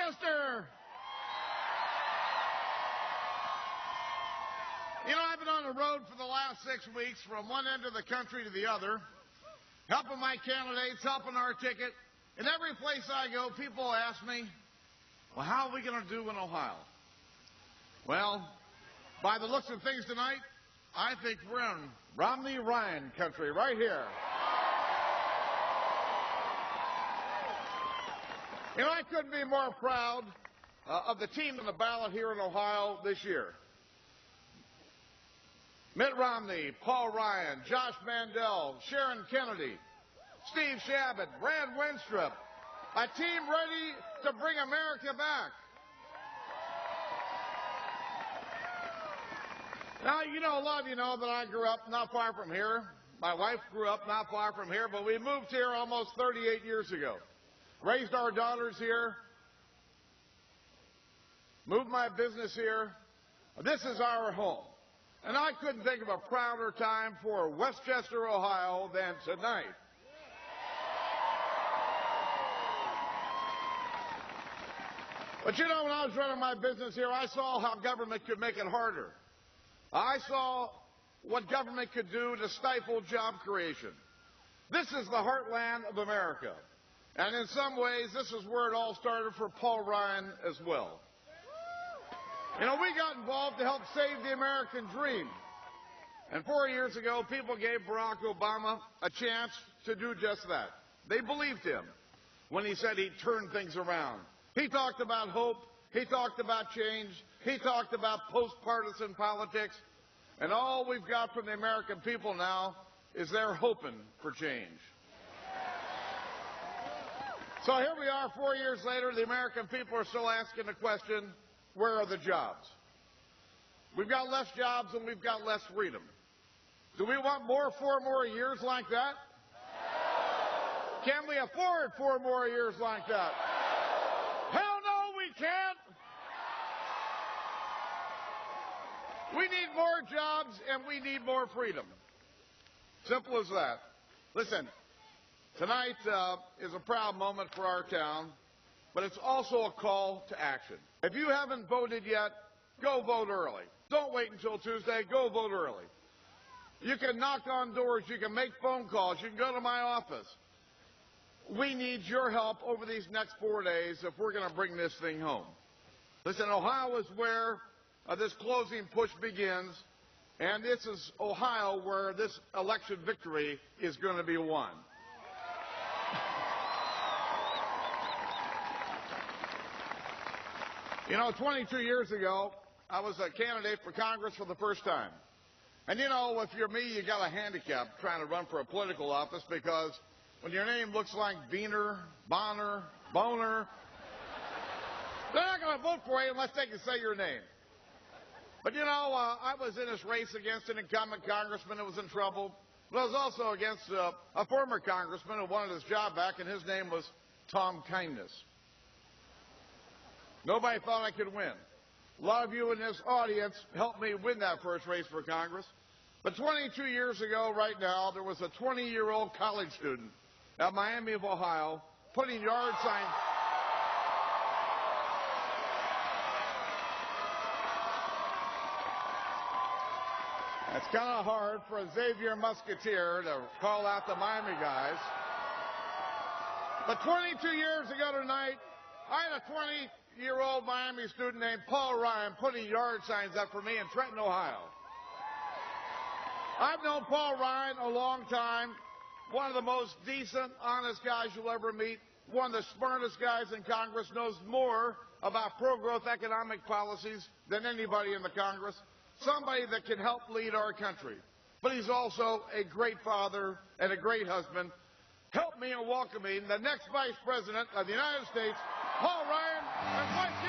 Westchester. You know, I've been on the road for the last 6 weeks from one end of the country to the other, helping my candidates, helping our ticket. And every place I go, people ask me, well, how are we going to do in Ohio? Well, by the looks of things tonight, I think we're in Romney-Ryan country right here. You know, I couldn't be more proud of the team on the ballot here in Ohio this year. Mitt Romney, Paul Ryan, Josh Mandel, Sharon Kennedy, Steve Chabot, Brad Wenstrup, a team ready to bring America back. Now, you know, a lot of you know that I grew up not far from here. My wife grew up not far from here, but we moved here almost 38 years ago. Raised our daughters here, moved my business here. This is our home. And I couldn't think of a prouder time for Westchester, Ohio than tonight. But you know, when I was running my business here, I saw how government could make it harder. I saw what government could do to stifle job creation. This is the heartland of America. And in some ways, this is where it all started for Paul Ryan as well. You know, we got involved to help save the American dream. And 4 years ago, people gave Barack Obama a chance to do just that. They believed him when he said he'd turn things around. He talked about hope. He talked about change. He talked about post-partisan politics. And all we've got from the American people now is they're hoping for change. So here we are 4 years later. The American people are still asking the question, where are the jobs? We've got less jobs and we've got less freedom. Do we want 4 more years like that? Can we afford 4 more years like that? Hell no, we can't. We need more jobs and we need more freedom. Simple as that. Listen, tonight is a proud moment for our town, but it's also a call to action. If you haven't voted yet, go vote early. Don't wait until Tuesday. Go vote early. You can knock on doors. You can make phone calls. You can go to my office. We need your help over these next 4 days if we're going to bring this thing home. Listen, Ohio is where this closing push begins, and this is Ohio where this election victory is going to be won. You know, 22 years ago, I was a candidate for Congress for the first time. And, you know, if you're me, you got a handicap trying to run for a political office because when your name looks like Boehner, Bonner, Boner, they're not going to vote for you unless they can say your name. But, you know, I was in this race against an incumbent congressman who was in trouble. But I was also against a former congressman who wanted his job back, and his name was Tom Kindness. Nobody thought I could win. A lot of you in this audience helped me win that first race for Congress. But 22 years ago, right now, there was a 20-year-old college student at Miami of Ohio putting yard signs. It's kind of hard for Xavier Musketeer to call out the Miami guys. But 22 years ago tonight, I had a 20-year-old Miami student named Paul Ryan putting yard signs up for me in Trenton, Ohio. I've known Paul Ryan a long time, one of the most decent, honest guys you'll ever meet, one of the smartest guys in Congress, knows more about pro-growth economic policies than anybody in the Congress, somebody that can help lead our country. But he's also a great father and a great husband. Help me in welcoming the next Vice President of the United States, Paul Ryan, and Vice